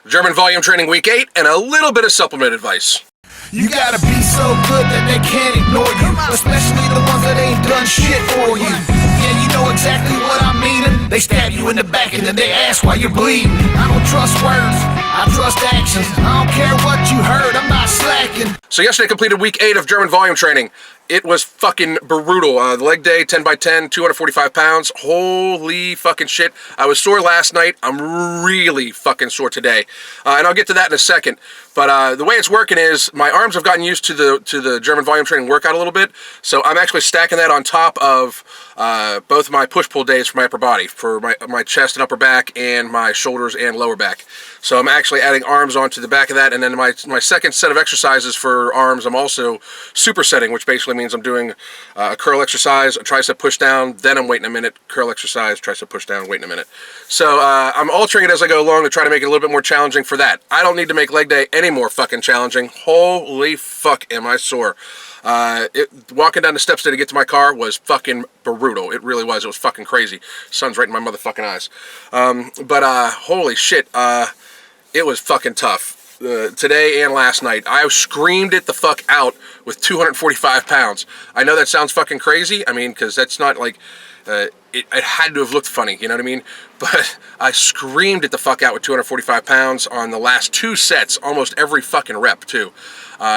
German volume training week 8 and a little bit of supplement advice. You gotta be so good that they can't ignore you, especially the ones that ain't done shit for you. Yeah, you know exactly what I mean. They stab you in the back and then they ask why you're bleeding. I don't trust words, I trust actions. I don't care what you heard, I'm not slacking. So yesterday completed week 8 of German volume training. It was fucking brutal. The leg day, 10 by 10, 245 pounds. Holy fucking shit. I was sore last night. I'm really fucking sore today. And I'll get to that in a second. But the way it's working is my arms have gotten used to the German volume training workout a little bit. So I'm actually stacking that on top of both my push-pull days for my upper body, for my chest and upper back, and my shoulders and lower back. So I'm actually adding arms onto the back of that, and then my second set of exercises for arms, I'm also supersetting, which basically means I'm doing a curl exercise, a tricep push down, then I'm waiting a minute, curl exercise, tricep push down, waiting a minute. So I'm altering it as I go along to try to make it a little bit more challenging for that. I don't need to make leg day any more fucking challenging. Holy fuck am I sore. Walking down the steps today to get to my car was fucking brutal. It really was. It was fucking crazy. Sun's right in my motherfucking eyes. But holy shit, it was fucking tough. Today and last night, I screamed it the fuck out with 245 pounds. I know that sounds fucking crazy. I mean, because that's not like, it had to have looked funny, you know what I mean? But I screamed it the fuck out with 245 pounds on the last 2 sets, almost every fucking rep too.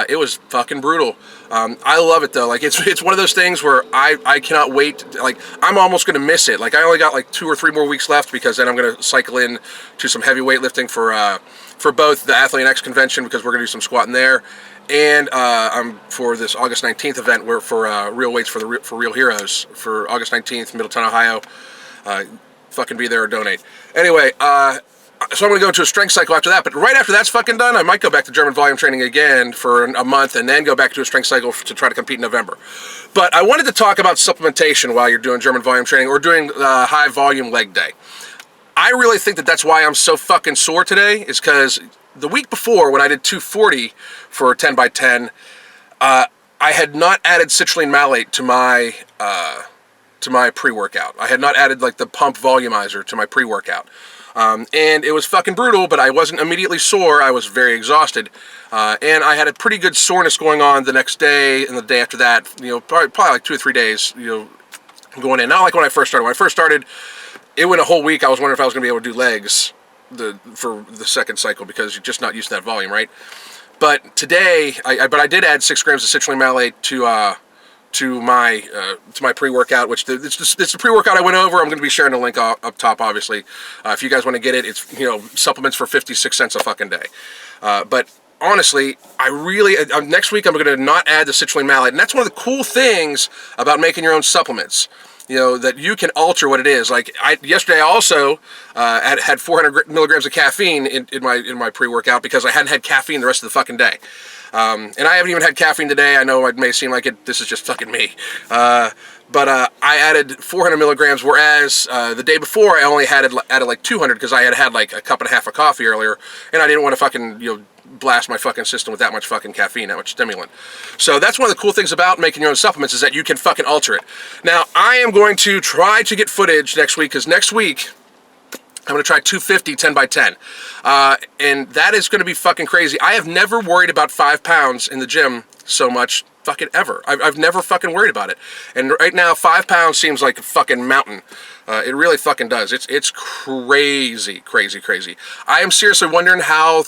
It was fucking brutal. I love it though. Like it's one of those things where I cannot wait. Like I'm almost gonna miss it. Like I only got like 2 or 3 more weeks left because then I'm gonna cycle in to some heavy weightlifting for both the Athlete X convention, because we're gonna do some squatting there, and I'm for this August 19th event where for Real Weights for Real Heroes for August 19th, Middletown, Ohio. Fucking be there or donate. Anyway, so I'm going to go to a strength cycle after that, but right after that's fucking done, I might go back to German volume training again for a month and then go back to a strength cycle to try to compete in November. But I wanted to talk about supplementation while you're doing German volume training or doing high volume leg day. I really think that that's why I'm so fucking sore today, is because the week before when I did 240 for 10 by 10, I had not added citrulline malate to my pre-workout. I had not added like the pump volumizer to my pre-workout. And it was fucking brutal, but I wasn't immediately sore. I was very exhausted. And I had a pretty good soreness going on the next day and the day after that, you know, probably like 2 or 3 days, you know, going in. Not like when I first started. When I first started, it went a whole week. I was wondering if I was going to be able to do legs for the second cycle because you're just not used to that volume, right? But today, I did add 6 grams of citrulline malate to my pre-workout, which it's the pre-workout I went over. I'm going to be sharing the link up top, obviously. If you guys want to get it, it's, you know, supplements for 56 cents a fucking day. But honestly, I really, next week I'm going to not add the citrulline malate, and that's one of the cool things about making your own supplements. You know, that you can alter what it is. Like yesterday, I also had 400 milligrams of caffeine in my pre-workout because I hadn't had caffeine the rest of the fucking day. And I haven't even had caffeine today. I know it may seem like this is just fucking me. But I added 400 milligrams, whereas the day before I only added like 200 because I had like a cup and a half of coffee earlier, and I didn't want to fucking, you know, blast my fucking system with that much fucking caffeine, that much stimulant. So that's one of the cool things about making your own supplements, is that you can fucking alter it. Now, I am going to try to get footage next week, because next week I'm going to try 250 10 by 10. And that is going to be fucking crazy. I have never worried about 5 pounds in the gym so much fucking ever. I've never fucking worried about it. And right now, 5 pounds seems like a fucking mountain. It really fucking does. It's crazy, crazy, crazy. I am seriously wondering how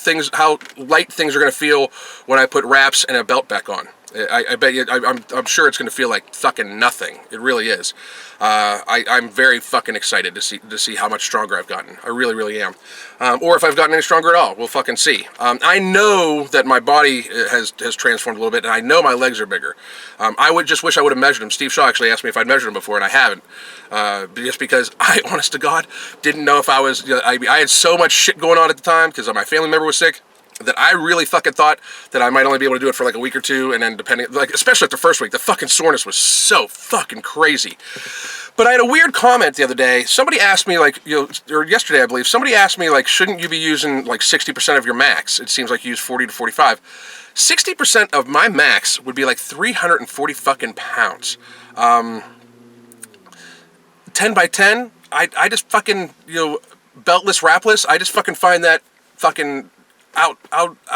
light things are going to feel when I put wraps and a belt back on. I bet you, I'm sure it's going to feel like fucking nothing. It really is. I'm very fucking excited to see how much stronger I've gotten. I really, really am. Or if I've gotten any stronger at all, we'll fucking see. I know that my body has transformed a little bit, and I know my legs are bigger. I would just wish I would have measured them. Steve Shaw actually asked me if I'd measured them before, and I haven't. Just because I, honest to God, didn't know if I was, you know, I had so much shit going on at the time because my family member was sick, that I really fucking thought that I might only be able to do it for like a week or two, and then depending, like, especially after the first week, the fucking soreness was so fucking crazy. But I had a weird comment the other day. Somebody asked me, like, you know, or yesterday I believe, somebody asked me, like, shouldn't you be using like 60% of your max? It seems like you use 40 to 45. 60% of my max would be like 340 fucking pounds. 10 by 10, I just fucking, you know, beltless, wrapless, I just fucking find that fucking out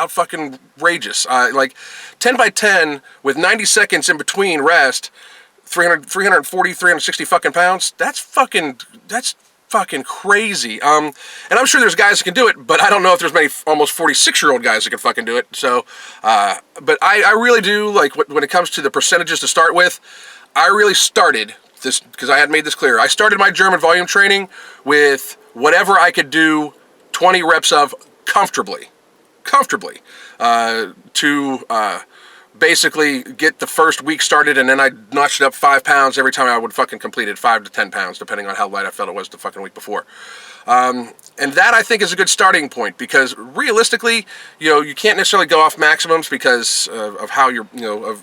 fucking outrageous. Like 10 by 10 with 90 seconds in between rest, 340, 360 fucking pounds. That's fucking crazy. And I'm sure there's guys that can do it, but I don't know if there's many almost 46-year-old guys that can fucking do it. So, but I really do, like, when it comes to the percentages to start with, I really started this, because I had made this clear. I started my German volume training with whatever I could do 20 reps of comfortably, to basically get the first week started, and then I notched it up 5 pounds every time I would fucking complete it, 5 to 10 pounds, depending on how light I felt it was the fucking week before. And that, I think, is a good starting point, because realistically, you can't necessarily go off maximums because of how you're,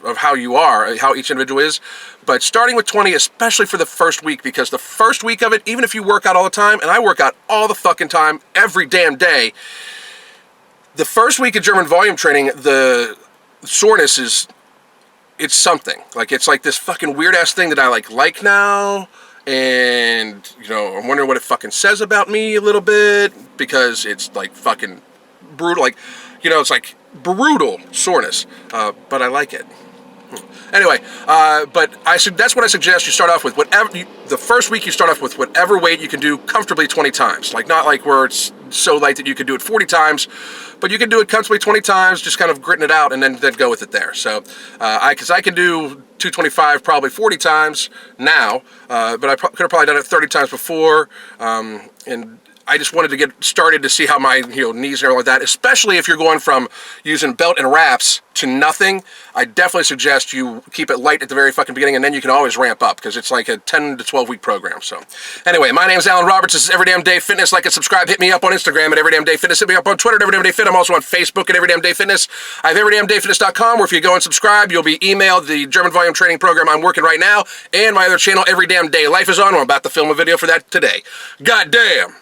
of how you are, how each individual is. But starting with 20, especially for the first week, because the first week of it, even if you work out all the time, and I work out all the fucking time, every damn day, the first week of German volume training, the soreness it's something. Like, it's like this fucking weird-ass thing that I like now. And, I'm wondering what it fucking says about me a little bit, because it's like fucking brutal. Like, it's like brutal soreness, but I like it. Anyway, but that's what I suggest you start off with. The first week you start off with whatever weight you can do comfortably 20 times. Like, not like where it's so light that you can do it 40 times, but you can do it comfortably 20 times, just kind of gritting it out, and then go with it there. So, because I can do 225 probably 40 times now, but I could have probably done it 30 times before, and I just wanted to get started to see how my knees and everything like that, especially if you're going from using belt and wraps to nothing. I definitely suggest you keep it light at the very fucking beginning, and then you can always ramp up, because it's like a 10 to 12 week program. So anyway, my name is Alan Roberts. This is Every Damn Day Fitness. Like and subscribe. Hit me up on Instagram at Every Damn Day Fitness. Hit me up on Twitter at Every Damn Day Fit. I'm also on Facebook at Every Damn Day Fitness. I have everydamndayfitness.com, where if you go and subscribe, you'll be emailed the German volume training program I'm working right now, and my other channel, Every Damn Day Life, is on. I'm about to film a video for that today. God damn.